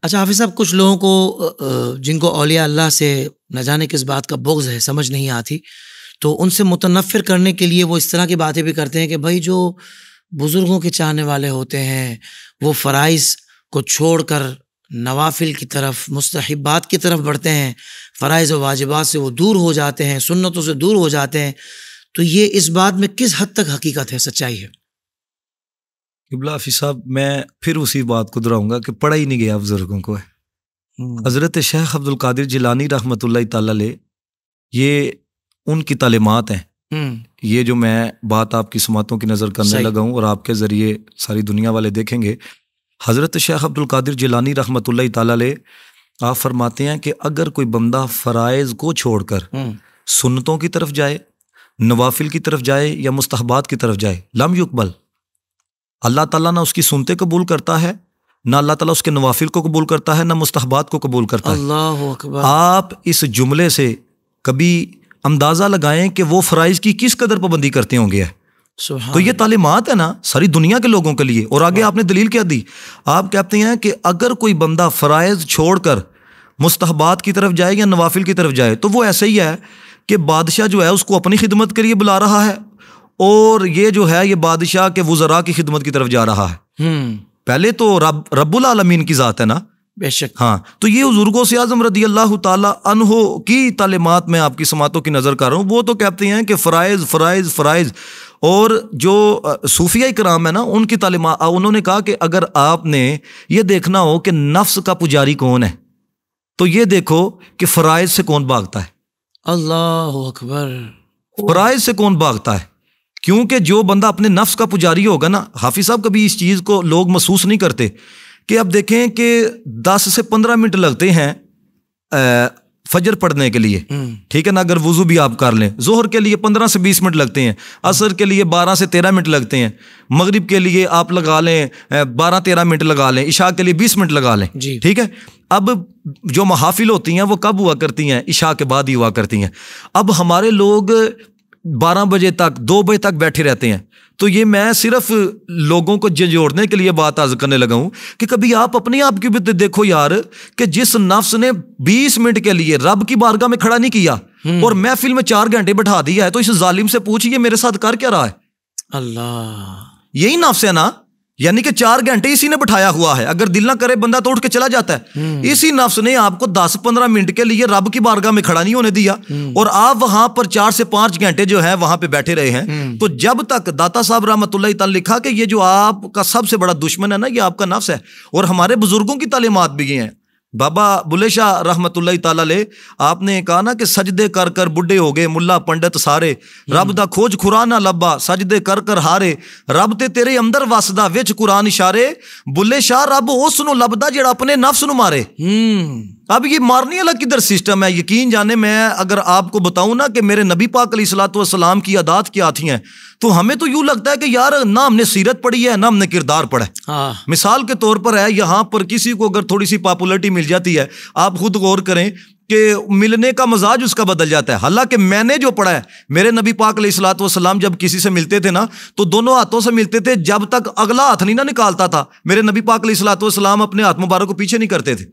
अच्छा हाफिज साहब, कुछ लोगों को जिनको औलिया अल्लाह से न जाने किस बात का बुग़्ज़ है, समझ नहीं आती, तो उनसे मुतनफ़िर करने के लिए वो इस तरह की बातें भी करते हैं कि भाई जो बुज़ुर्गों के चाहने वाले होते हैं वो फ़राइज़ को छोड़कर नवाफिल की तरफ, मुस्तहब्बात की तरफ बढ़ते हैं, फ़राइज़ और वाजिबात से वो दूर हो जाते हैं, सुन्नतों से दूर हो जाते हैं। तो ये इस बात में किस हद तक हकीकत है, सच्चाई है? किबला हाफिज़ साहब, मैं फिर उसी बात को दोहराऊंगा कि पढ़ा ही नहीं गया बुजुर्गों को है। हज़रत शेख अब्दुल कादिर जिलानी रहमतुल्लाह तआला अलैह, ये उनकी तालीमात हैं। ये जो मैं बात आपकी समातों की नज़र करने लगा हूँ और आपके ज़रिए सारी दुनिया वाले देखेंगे, हज़रत शेख अब्दुल कादिर जिलानी रहमतुल्लाह तआला अलैह आप फरमाते हैं कि अगर कोई बंदा फ़राइज़ को छोड़कर सुन्नतों की तरफ जाए, नवाफिल की तरफ जाए या मुस्तहबात की तरफ जाए, लम युकबल, अल्लाह ताला ना उसकी सुनते कबूल करता है, ना अल्लाह ताला उसके नवाफिल को कबूल करता है, ना मुस्तहबात को कबूल करता है। अल्लाहु अकबर। आप इस जुमले से कभी अंदाज़ा लगाएं कि वो फ़राइज़ की किस कदर पाबंदी करते होंगे। तो ये तालीमात है ना सारी दुनिया के लोगों के लिए। और आगे आपने दलील क्या दी, आप कहते हैं कि अगर कोई बंदा फ़राइज़ छोड़कर मुस्तहबात की तरफ जाए या नवाफिल की तरफ जाए तो वो ऐसे ही है कि बादशाह जो है उसको अपनी खिदमत के लिए बुला रहा है और ये जो है ये बादशाह के वुज़रा की खिदमत की तरफ जा रहा है। पहले तो रब्बुल आलमीन की ज़ात है ना, बेशक। हाँ, तो ये हुज़ूर गौसे आज़म रज़ी अल्लाह ताला अन्हो की तालीमात में आपकी समातों की नज़र कर रहा हूँ। वो तो कहते हैं कि फ़राइज़ फ़राइज़ फ़राइज़। और जो सूफिया इकराम है ना, उनकी तालीमात, उन्होंने कहा कि अगर आपने ये देखना हो कि नफ्स का पुजारी कौन है तो ये देखो कि फ़राइज़ से कौन भागता है। अल्लाहु अकबर। फ़राइज़ से कौन भागता है, क्योंकि जो बंदा अपने नफ्स का पुजारी होगा ना, हाफिज़ साहब कभी इस चीज़ को लोग महसूस नहीं करते कि अब देखें कि 10 से 15 मिनट लगते हैं फजर पढ़ने के लिए, ठीक है ना, अगर वुज़ू भी आप कर लें। ज़ोहर के लिए 15 से 20 मिनट लगते हैं, असर के लिए 12 से 13 मिनट लगते हैं, मगरिब के लिए आप लगा लें 12-13 मिनट लगा लें, इशा के लिए 20 मिनट लगा लें, ठीक है। अब जो महाफिल होती हैं वो कब हुआ करती हैं, इशा के बाद ही हुआ करती हैं। अब हमारे लोग 12 बजे तक 2 बजे तक बैठे रहते हैं। तो ये मैं सिर्फ लोगों को जोड़ने के लिए बात आज करने लगा हूं कि कभी आप अपने आप की भी देखो यार, कि जिस नफ्स ने 20 मिनट के लिए रब की बारगाह में खड़ा नहीं किया और महफिल में 4 घंटे बैठा दिया है, तो इस जालिम से पूछिए मेरे साथ कर क्या रहा है। अल्लाह, यही नफ्स है ना, यानी कि 4 घंटे इसी ने बैठाया हुआ है। अगर दिल ना करे बंदा तो उठ के चला जाता है। इसी नफ्स ने आपको 10-15 मिनट के लिए रब की बारगाह में खड़ा नहीं होने दिया और आप वहां पर 4 से 5 घंटे जो है वहां पे बैठे रहे हैं। तो जब तक दाता साहब रहमतुल्लाह तआला लिखा कि ये जो आपका सबसे बड़ा दुश्मन है ना, ये आपका नफ्स है। और हमारे बुजुर्गों की तालीमात भी ये हैं। बाबा बुल्ले शाह रहमतुल्लाह तआला अलैह, आपने कहा ना कि सजदे कर कर बुढ़े हो गए मुल्ला पंडित सारे, रब दा खोज खुरान ना लब्बा सजदे कर कर हारे, रब ते तेरे अंदर वसदा विच कुरान इशारे, बुल्ले शाह रब उस नूं लभदा जेड़ा अपने नफ्स नूं मारे। अब ये मारने वाला किधर सिस्टम है, यकीन जाने मैं अगर आपको बताऊं ना कि मेरे नबी पाक अलैहिस्सलातु वस्सलाम की आदात क्या थी हैं, तो हमें तो यूं लगता है कि यार ना हमने सीरत पढ़ी है ना हमने किरदार पढ़ा है। मिसाल के तौर पर है, यहाँ पर किसी को अगर थोड़ी सी पॉपुलैरिटी मिल जाती है, आप खुद गौर करें कि मिलने का मजाज उसका बदल जाता है। हालांकि मैंने जो पढ़ा है, मेरे नबी पाक अलैहिस्सलातु वस्सलाम जब किसी से मिलते थे ना तो दोनों हाथों से मिलते थे, जब तक अगला हाथ नहीं ना निकालता था मेरे नबी पाक अलैहिस्सलातु वस्सलाम अपने हाथ मुबारक को पीछे नहीं करते थे।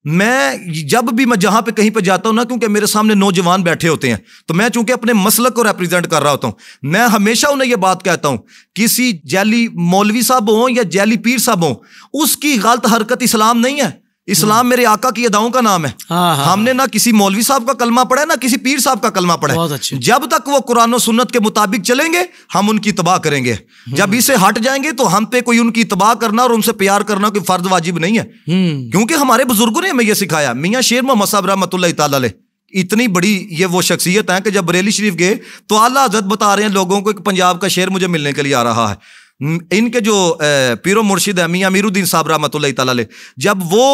मैं जब भी मैं जहां पे कहीं पे जाता हूं ना, क्योंकि मेरे सामने नौजवान बैठे होते हैं, तो मैं चूंकि अपने मसलक को रिप्रेजेंट कर रहा होता हूं, मैं हमेशा उन्हें यह बात कहता हूं, किसी जैली मौलवी साहब हो या जैली पीर साहब हो, उसकी गलत हरकत इस्लाम नहीं है। इस्लाम मेरे आका की अदाओं का नाम है। हमने ना किसी मौलवी साहब का कलमा पढ़ा है ना किसी पीर साहब का कलमा पढ़ा है। जब तक वो कुरान और सुन्नत के मुताबिक चलेंगे हम उनकी तबाह करेंगे। जब इसे हट जाएंगे तो हम पे कोई उनकी तबाह करना और उनसे प्यार करना कोई फर्ज वाजिब नहीं है, क्योंकि हमारे बुजुर्गों ने हमें यह सिखाया। मियां शेर मोहम्मद साहब रहमतुल्लाह तआला अलैह इतनी बड़ी ये वो शख्सियत है कि जब बरेली शरीफ गए तो आला हज़रत बता रहे हैं लोगों को, एक पंजाब का शेर मुझे मिलने के लिए आ रहा है। इनके जो पीरो मुर्शिद है मियां अमीरुद्दीन साहब रहमतुल्लाह तआला अलैह, जब वो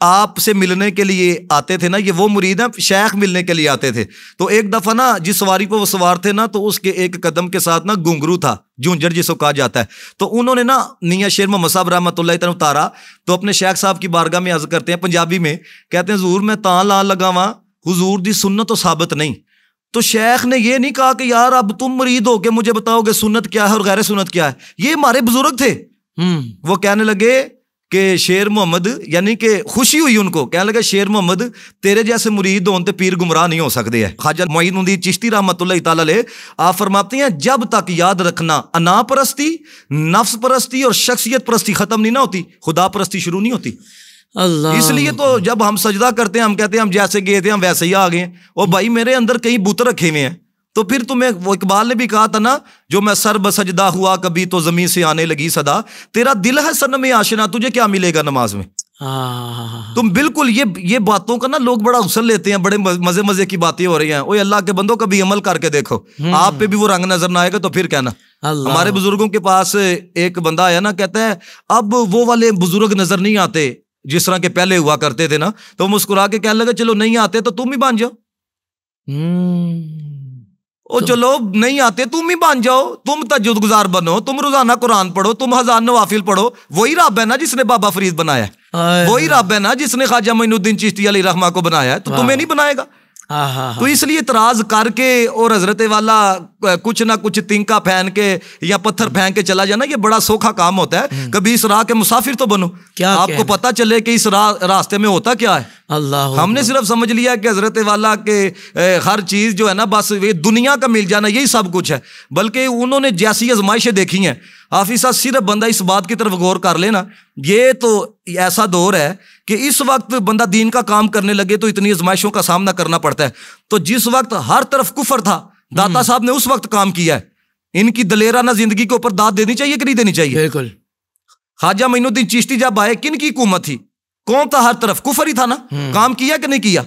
आपसे मिलने के लिए आते थे ना, ये वो मुरीद हैं शेख मिलने के लिए आते थे, तो एक दफा ना जिस सवारी पर वो सवार थे ना, तो उसके एक कदम के साथ ना घुंघरू था, झुंझर जिसको कहा जाता है। तो उन्होंने ना मियां शेर मोहम्मद साहब रहमतुल्लाह तआला उतारा, तो अपने शेख साहब की बारगाह में अर्ज करते हैं पंजाबी में, कहते हैं हुजूर मैं तां लान लगा वां हुजूर दी सुन्नत तो साबित नहीं। तो शेख ने ये नहीं कहा कि यार अब तुम मुरीद हो के मुझे बताओगे सुन्नत क्या है और गैर सुन्नत क्या है, ये हमारे बुजुर्ग थे। वो कहने लगे कि शेर मोहम्मद, यानी कि खुशी हुई उनको, कहने लगे शेर मोहम्मद तेरे जैसे मुरीद हों ते पीर गुमराह नहीं हो सकते है। ख्वाजा मोइनुद्दीन चिश्ती रहमतुल्लाह तआला अलैह आप फरमाते हैं, जब तक याद रखना अना परस्ती, नफ्स परस्ती और शख्सियत परस्ती खत्म नहीं ना होती, खुदा परस्ती शुरू नहीं होती। अल्लाह। इसलिए तो जब हम सजदा करते हैं हम कहते हैं हम जैसे गए थे हम वैसे ही आ गए। और भाई मेरे अंदर कई बुत रखे हुए हैं, तो फिर तुम्हें, वो इकबाल ने भी कहा था ना, जो मैं सर बसजदा हुआ कभी तो जमीन से आने लगी सदा, तेरा दिल है सनम आशिना, तुझे क्या मिलेगा नमाज में। तुम बिल्कुल ये बातों का ना लोग बड़ा हुस्न लेते हैं, बड़े मजे मजे की बातें हो रही हैं। ओए अल्लाह के बंदो कभी अमल करके देखो, आप पे भी वो रंग नजर ना आएगा तो फिर कहना। हमारे बुजुर्गों के पास एक बंदा आया ना, कहता है अब वो वाले बुजुर्ग नजर नहीं आते जिस तरह के पहले हुआ करते थे ना। तो मुस्कुरा के कहने लगे चलो नहीं आते तो तुम ही बन जाओ। ओ चलो नहीं आते तुम ही बन जाओ, तुम तहज्जुद गुजार बनो, तुम रोजाना कुरान पढ़ो, तुम हजार नवाफिल पढ़ो। वही रब है ना जिसने बाबा फरीद बनाया, वही रब है ना जिसने ख्वाजा मोइनुद्दीन चिश्ती अलैहि रहमा को बनाया है, तो तुम्हें नहीं बनाएगा। तो इसलिए इतराज करके और हजरत वाला कुछ ना कुछ तिनका फेंक के या पत्थर फेंक के चला जाना, ये बड़ा सोखा काम होता है। कभी इस राह के मुसाफिर तो बनो, क्या आपको पता चले कि इस रास्ते में होता क्या है। अल्लाह, हमने सिर्फ समझ लिया कि हजरत वाला के हर चीज जो है ना बस ये दुनिया का मिल जाना यही सब कुछ है, बल्कि उन्होंने जैसी आजमाइशें देखी हैं। हाफिज साहब सिर्फ बंदा इस बात की तरफ गौर कर लेना, ये तो ऐसा दौर है कि इस वक्त बंदा दीन का काम करने लगे तो इतनी आजमाइशों का सामना करना पड़ता है। तो जिस वक्त हर तरफ कुफर था, दाता साहब ने उस वक्त काम किया है। इनकी दलेराना जिंदगी के ऊपर दाद देनी चाहिए कि नहीं देनी चाहिए। बिल्कुल। ख्वाजा मोइनुद्दीन चिश्ती जब आए, किन की हुकूमत थी, कौन था, हर तरफ कुफर ही था ना। काम किया कि नहीं किया।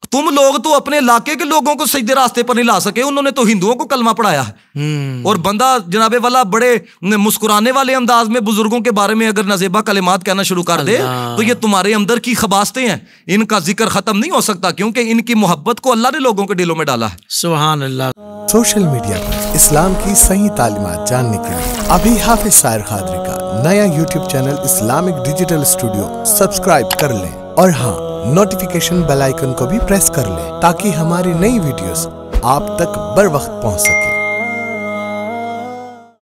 तुम लोग तो अपने इलाके के लोगों को सीधे रास्ते पर नहीं ला सके, उन्होंने तो हिंदुओं को कलमा पढ़ाया है। और बंदा जनाबे वाला बड़े मुस्कुराने वाले अंदाज में बुजुर्गों के बारे में अगर नज़ेबा कलिमात कहना शुरू कर दे तो ये तुम्हारे अंदर की खबासतें हैं, इनका जिक्र खत्म नहीं हो सकता, क्योंकि इनकी मोहब्बत को अल्लाह ने लोगों के दिलों में डाला है। सुभान अल्लाह। सोशल मीडिया पर इस्लाम की सही तालीमात जानने के लिए अभी हाफिज सायर खादरी का नया YouTube channel Islamic digital studio subscribe कर लें, और हाँ, नोटिफिकेशन बेल आइकन को भी प्रेस कर लें ताकि हमारी नई वीडियोस आप तक बर वक्त पहुंच सके।